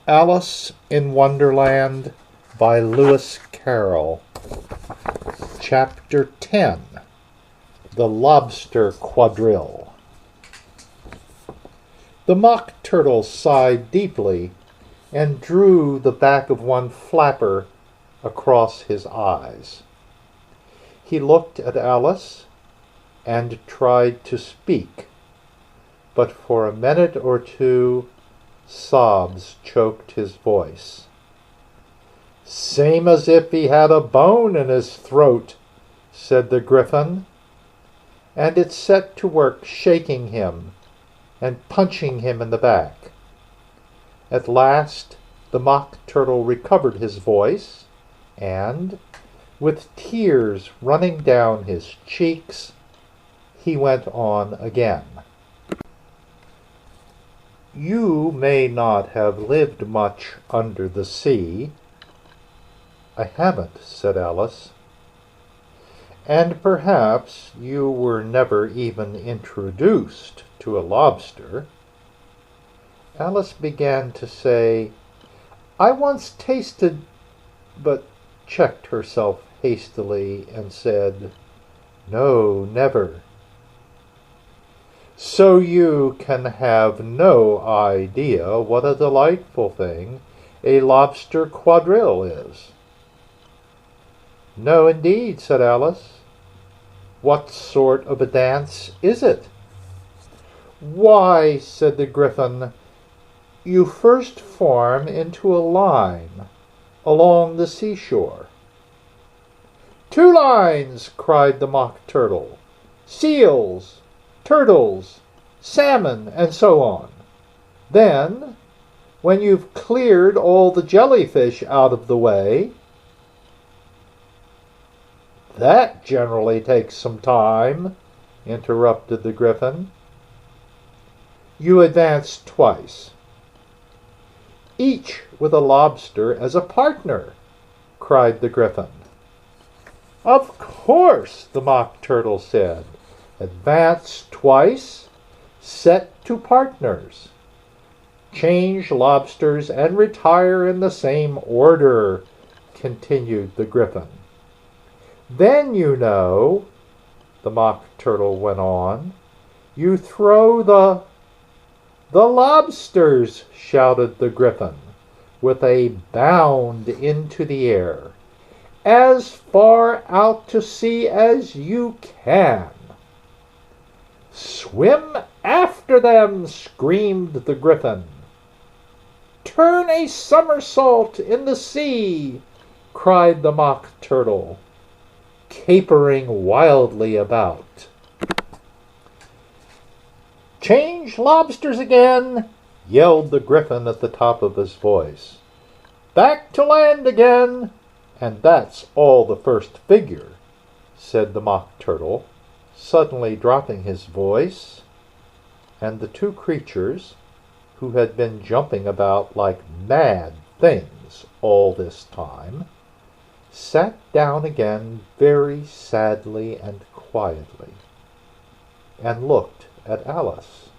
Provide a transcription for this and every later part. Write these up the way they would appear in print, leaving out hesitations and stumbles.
Alice in Wonderland by Lewis Carroll. Chapter 10. The Lobster Quadrille. The Mock Turtle sighed deeply and drew the back of one flapper across his eyes. He looked at Alice and tried to speak, but for a minute or two sobs choked his voice. "Same as if he had a bone in his throat," said the Gryphon, and it set to work shaking him and punching him in the back. At last the Mock Turtle recovered his voice, and, with tears running down his cheeks, he went on again. "You may not have lived much under the sea." "I haven't," said Alice. "And perhaps you were never even introduced to a lobster." Alice began to say, "I once tasted," but checked herself hastily and said, "No, never." "So you can have no idea what a delightful thing a lobster quadrille is." "No, indeed," said Alice. "What sort of a dance is it?" "Why," said the Gryphon, "you first form into a line along the seashore." "Two lines!" cried the Mock Turtle. "Seals, turtles, salmon, and so on. Then, when you've cleared all the jellyfish out of the way—" "That generally takes some time," interrupted the Gryphon. "You advance twice, each with a lobster as a partner," cried the Gryphon. "Of course," the Mock Turtle said. "Advance twice, set to partners. Change lobsters and retire in the same order," continued the Gryphon. "Then, you know," the Mock Turtle went on, "you throw the lobsters," shouted the Gryphon, with a bound into the air, "as far out to sea as you can." "Swim after them!" screamed the Gryphon. "Turn a somersault in the sea!" cried the Mock Turtle, capering wildly about. "Change lobsters again!" yelled the Gryphon at the top of his voice. "Back to land again! And that's all the first figure," said the Mock Turtle, suddenly dropping his voice, and the two creatures, who had been jumping about like mad things all this time, sat down again very sadly and quietly, and looked at Alice.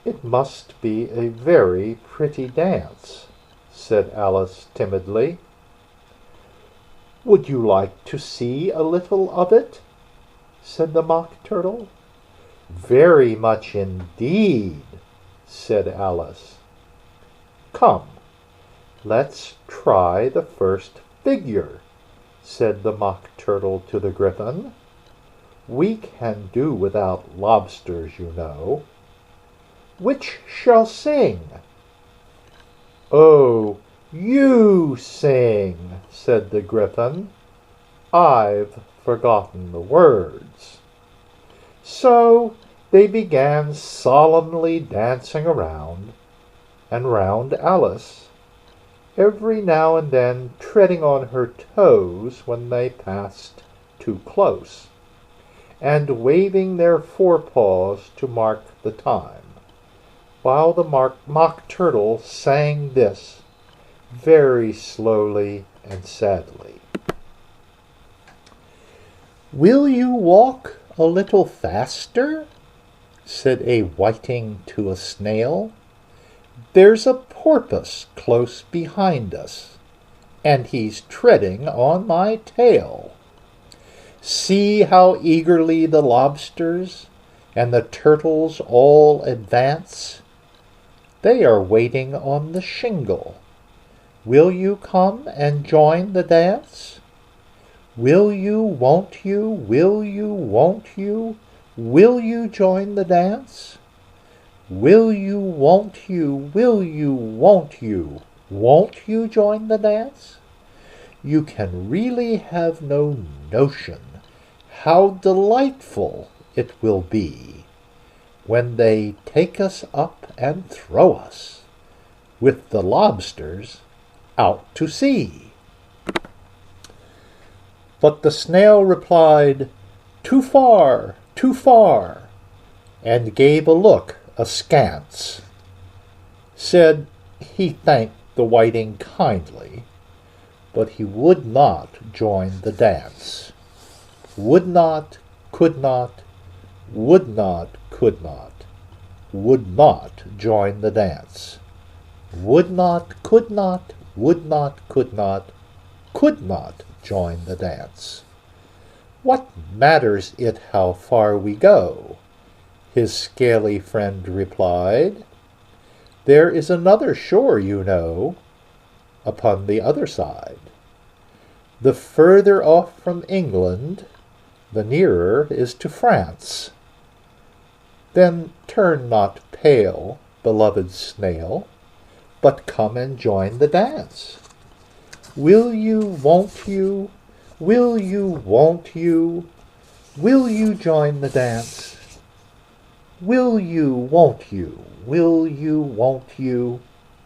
"It must be a very pretty dance," said Alice timidly. "Would you like to see a little of it?" said the Mock Turtle. "Very much indeed," said Alice. "Come, let's try the first figure," said the Mock Turtle to the Gryphon. "We can do without lobsters, you know. Which shall sing?" "Oh, you sing," said the Gryphon. "I've forgotten the words." So they began solemnly dancing around and round Alice, every now and then treading on her toes when they passed too close, and waving their forepaws to mark the time, while the Mock Turtle sang this very slowly and sadly. "Will you walk a little faster?" said a whiting to a snail. There's a porpoise close behind us, and he's treading on my tail. See how eagerly the lobsters and the turtles all advance. They are waiting on the shingle. Will you come and join the dance? Will you, won't you, will you, won't you, will you join the dance? Will you, won't you, will you, won't you join the dance? You can really have no notion how delightful it will be when they take us up and throw us, with the lobsters, out to sea. But the snail replied, too far, and gave a look askance. Said he thanked the whiting kindly, but he would not join the dance. Would not, could not, would not, could not, would not join the dance. Would not, could not, would not, could not join the dance. What matters it how far we go? His scaly friend replied. There is another shore, you know, upon the other side. The further off from England, the nearer is to France. Then turn not pale, beloved snail, but come and join the dance. Will you, won't you, will you, won't you, will you join the dance? Will you, won't you, will you,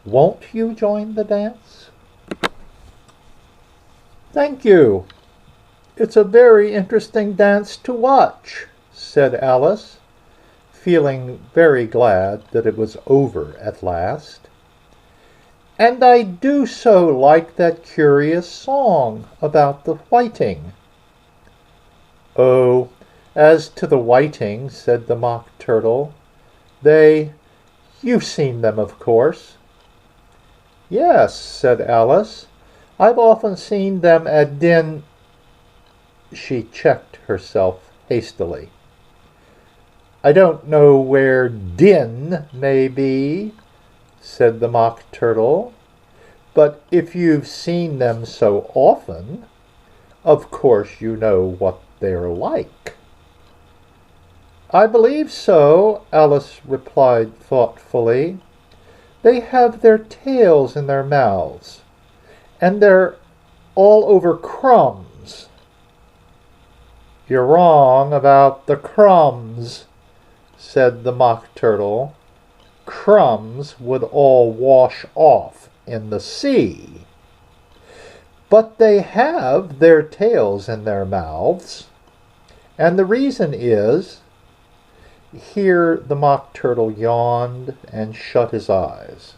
won't you join the dance? Thank you. It's a very interesting dance to watch, said Alice, feeling very glad that it was over at last. And I do so like that curious song about the whiting. Oh, as to the whiting, said the Mock Turtle, you've seen them, of course. Yes, said Alice, I've often seen them at She checked herself hastily. I don't know where Din may be, said the Mock Turtle, but if you've seen them so often, of course you know what they're like. I believe so, Alice replied thoughtfully. They have their tails in their mouths, and they're all over crumbs. You're wrong about the crumbs, said the Mock Turtle. Crumbs would all wash off in the sea. But they have their tails in their mouths, and the reason is... Here the Mock Turtle yawned and shut his eyes.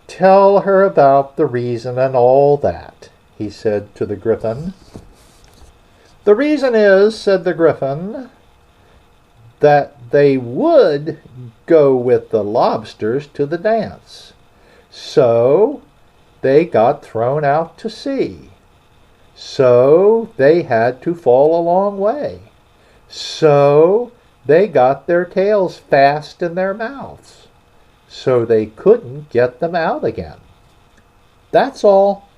Tell her about the reason and all that, he said to the Gryphon. The reason is, said the Gryphon, that they would go with the lobsters to the dance. So they got thrown out to sea. So they had to fall a long way. So they got their tails fast in their mouths. So they couldn't get them out again. That's all.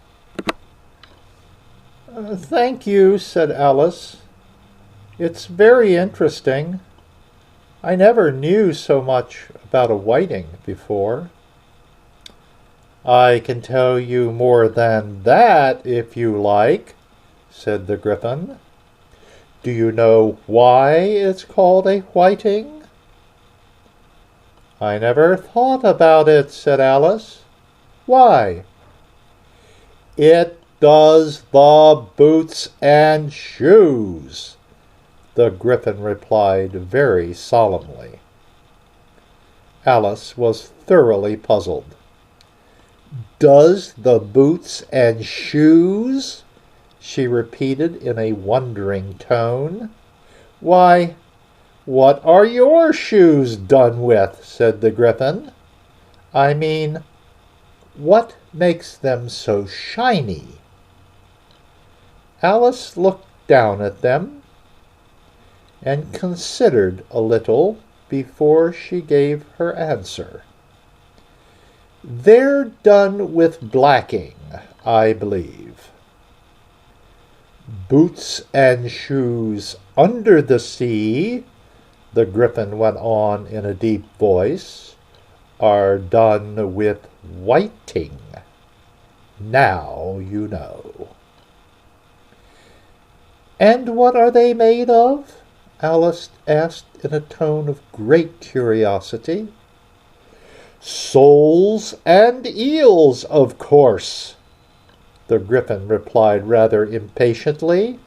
Thank you, said Alice. It's very interesting. I never knew so much about a whiting before. I can tell you more than that, if you like, said the Gryphon. Do you know why it's called a whiting? I never thought about it, said Alice. Why? It does the boots and shoes, the Gryphon replied very solemnly. Alice was thoroughly puzzled. Does the boots and shoes? She repeated in a wondering tone. Why, what are your shoes done with? Said the Gryphon. I mean, what makes them so shiny?" Alice looked down at them and considered a little before she gave her answer. "They're done with blacking, I believe. Boots and shoes under the sea," the Gryphon went on in a deep voice, "are done with whiting. Now you know." "And what are they made of?" Alice asked in a tone of great curiosity. "Soles and eels, of course," the Gryphon replied rather impatiently.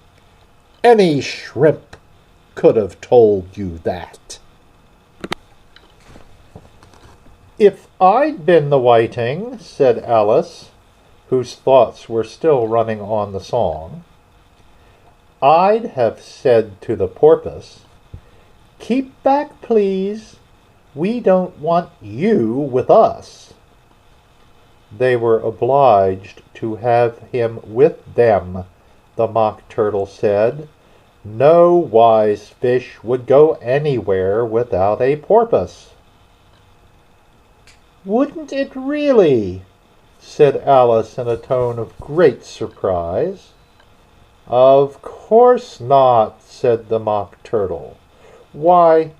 "Any shrimp could have told you that." "If I'd been the whiting," said Alice, whose thoughts were still running on the song, "I'd have said to the porpoise, 'Keep back, please. We don't want you with us.'" "They were obliged to have him with them," the Mock Turtle said. "No wise fish would go anywhere without a porpoise." "Wouldn't it really?" said Alice in a tone of great surprise. "Of course not," said the Mock Turtle. "Why,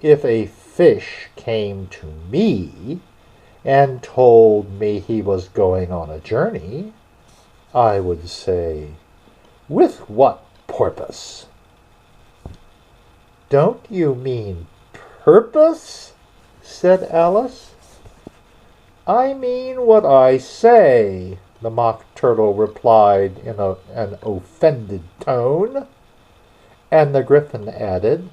if a fish came to me and told me he was going on a journey, I would say, 'With what porpoise?'" "Don't you mean purpose?" said Alice. "I mean what I say," the Mock Turtle replied in an offended tone. And the Gryphon added,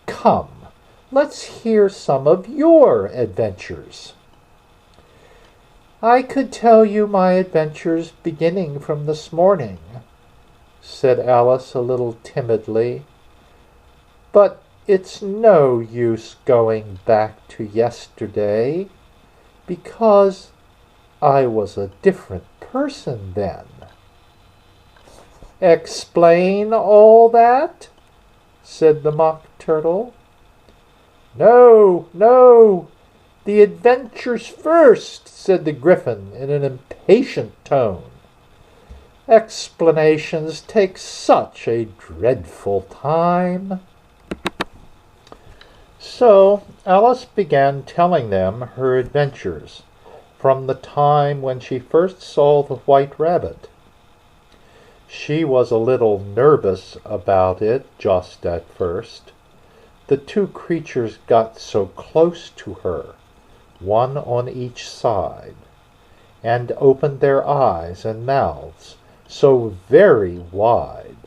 "Come, let's hear some of your adventures." "I could tell you my adventures beginning from this morning," said Alice a little timidly, "but it's no use going back to yesterday, because I was a different person then." "Explain all that?" said the Mock Turtle. "No, no, the adventures first," said the Gryphon in an impatient tone. "Explanations take such a dreadful time." So Alice began telling them her adventures from the time when she first saw the White Rabbit. She was a little nervous about it just at first. The two creatures got so close to her, one on each side, and opened their eyes and mouths so very wide.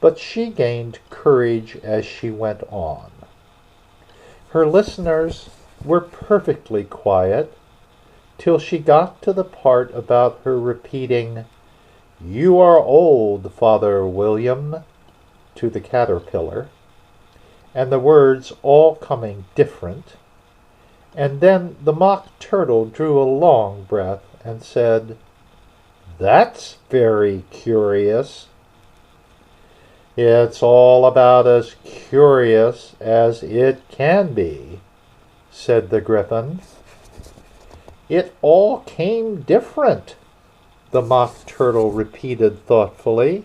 But she gained courage as she went on. Her listeners were perfectly quiet till she got to the part about her repeating, "You are old, Father William," to the caterpillar, and the words all coming different. And then the Mock Turtle drew a long breath and said, "That's very curious." "It's all about as curious as it can be," said the Gryphon. "It all came different," the Mock Turtle repeated thoughtfully.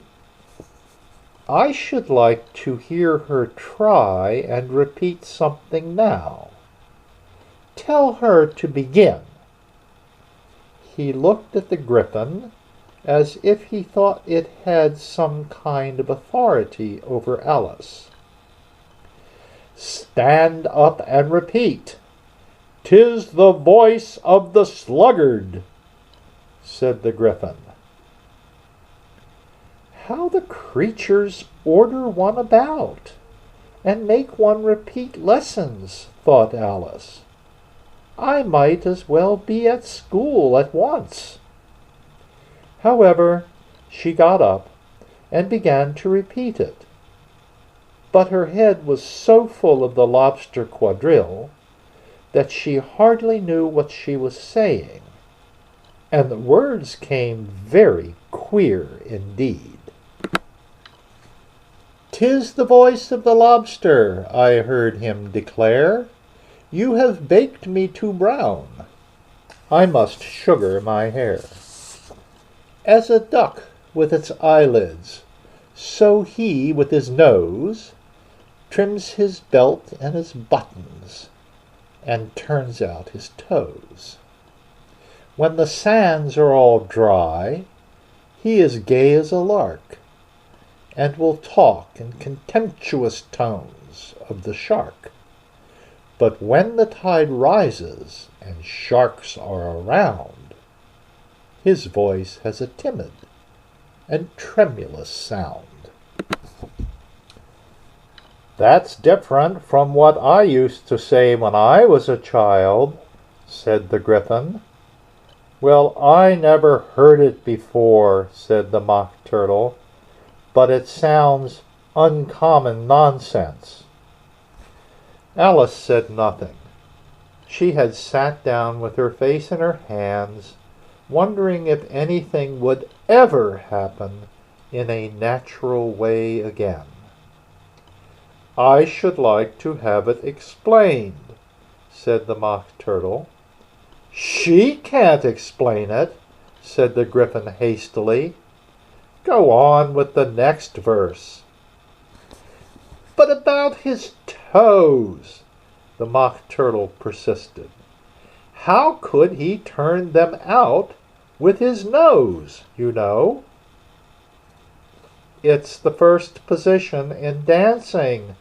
"I should like to hear her try and repeat something now. Tell her to begin." He looked at the Gryphon as if he thought it had some kind of authority over Alice. "Stand up and repeat. 'Tis the voice of the sluggard," said the Gryphon. "How the creatures order one about, and make one repeat lessons," thought Alice. "I might as well be at school at once." However, she got up and began to repeat it. But her head was so full of the lobster quadrille that she hardly knew what she was saying, and the words came very queer indeed. "'Tis the voice of the lobster," I heard him declare. "You have baked me too brown. I must sugar my hair. As a duck with its eyelids, so he with his nose trims his belt and his buttons, and turns out his toes. When the sands are all dry, he is gay as a lark, and will talk in contemptuous tones of the shark. But when the tide rises and sharks are around, his voice has a timid and tremulous sound." "That's different from what I used to say when I was a child," said the Gryphon. "Well, I never heard it before," said the Mock Turtle, "but it sounds uncommon nonsense." Alice said nothing. She had sat down with her face in her hands, wondering if anything would ever happen in a natural way again. "I should like to have it explained," said the Mock Turtle. "She can't explain it," said the Gryphon hastily. "Go on with the next verse." "But about his toes," the Mock Turtle persisted. "How could he turn them out with his nose, you know?" "It's the first position in dancing,"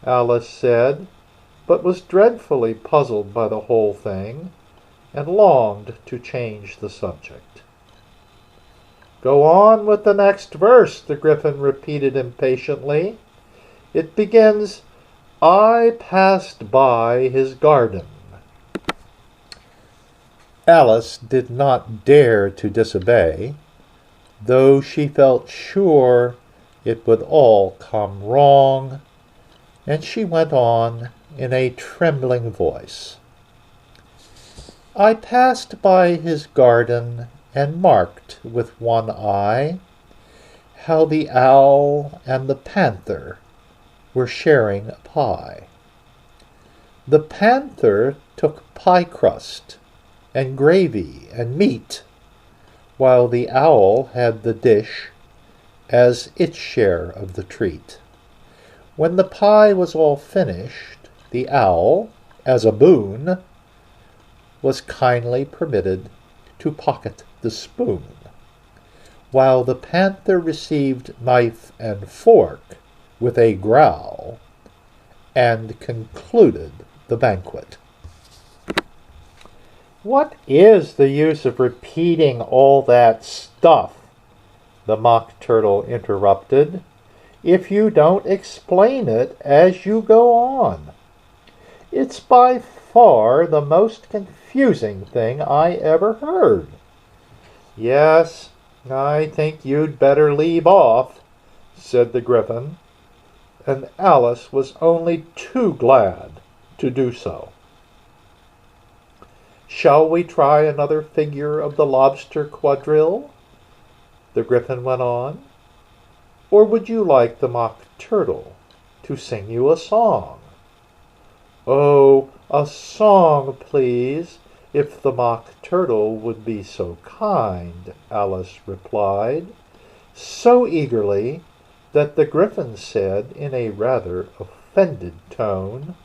Alice said, but was dreadfully puzzled by the whole thing, and longed to change the subject. "Go on with the next verse," the Gryphon repeated impatiently. "It begins, 'I passed by his garden.'" Alice did not dare to disobey, though she felt sure it would all come wrong, and she went on in a trembling voice. "I passed by his garden and marked with one eye how the owl and the panther were sharing a pie. The panther took pie crust and gravy and meat, while the owl had the dish as its share of the treat. When the pie was all finished, the owl, as a boon, was kindly permitted to pocket the spoon, while the panther received knife and fork with a growl, and concluded the banquet." "What is the use of repeating all that stuff," the Mock Turtle interrupted, "if you don't explain it as you go on? It's by far the most confusing thing I ever heard." "Yes, I think you'd better leave off," said the Gryphon, and Alice was only too glad to do so. "Shall we try another figure of the lobster quadrille?" the Gryphon went on. "Or would you like the Mock Turtle to sing you a song?" "Oh, a song, please, if the Mock Turtle would be so kind," Alice replied, so eagerly that the Gryphon said in a rather offended tone,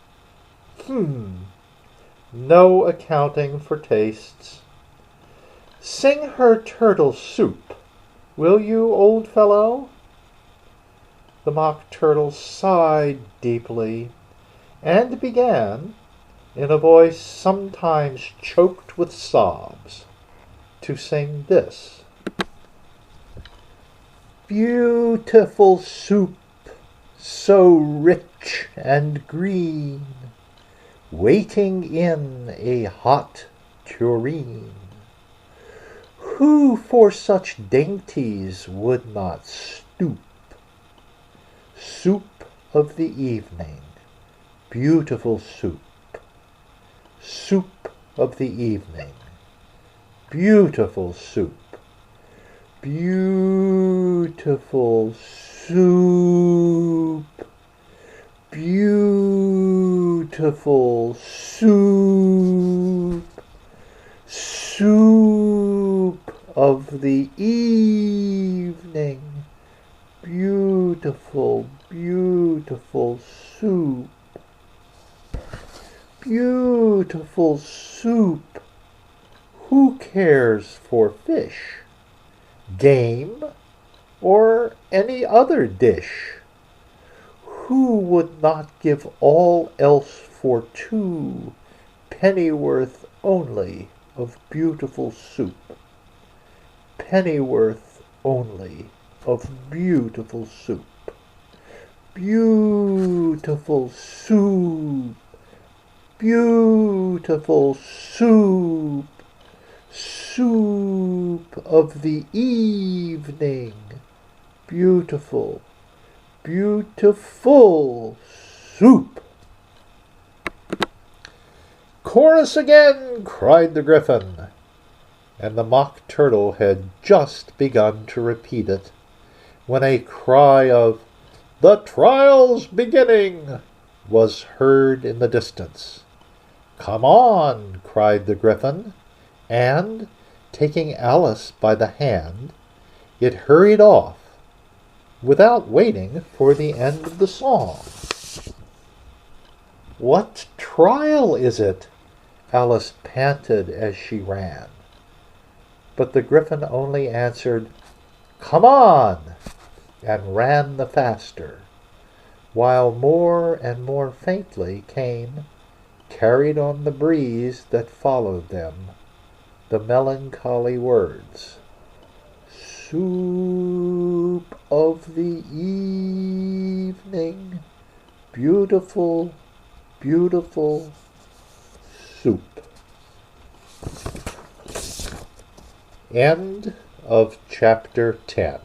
no accounting for tastes. Sing her turtle soup, will you, old fellow?" The Mock Turtle sighed deeply and began, in a voice sometimes choked with sobs, to sing this: "Beautiful soup, so rich and green, waiting in a hot tureen. Who for such dainties would not stoop? Soup of the evening, beautiful soup, soup of the evening. Beautiful soup. Beautiful soup. Beautiful soup. Soup of the evening. Beautiful, beautiful soup. Beautiful soup. Who cares for fish, game, or any other dish? Who would not give all else for 2 pennyworth only of beautiful soup? Pennyworth only of beautiful soup. Beautiful soup. Beautiful soup. Soup of the evening. Beautiful, beautiful soup. Chorus again, cried the Gryphon, and the Mock Turtle had just begun to repeat it when a cry of "The trial's beginning!" was heard in the distance. "Come on!" cried the Gryphon, and, taking Alice by the hand, it hurried off, without waiting for the end of the song. "What trial is it?" Alice panted as she ran. But the Gryphon only answered, "Come on!" and ran the faster, while more and more faintly came, carried on the breeze that followed them, the melancholy words, "Soup of the evening, beautiful, beautiful soup." End of Chapter 10.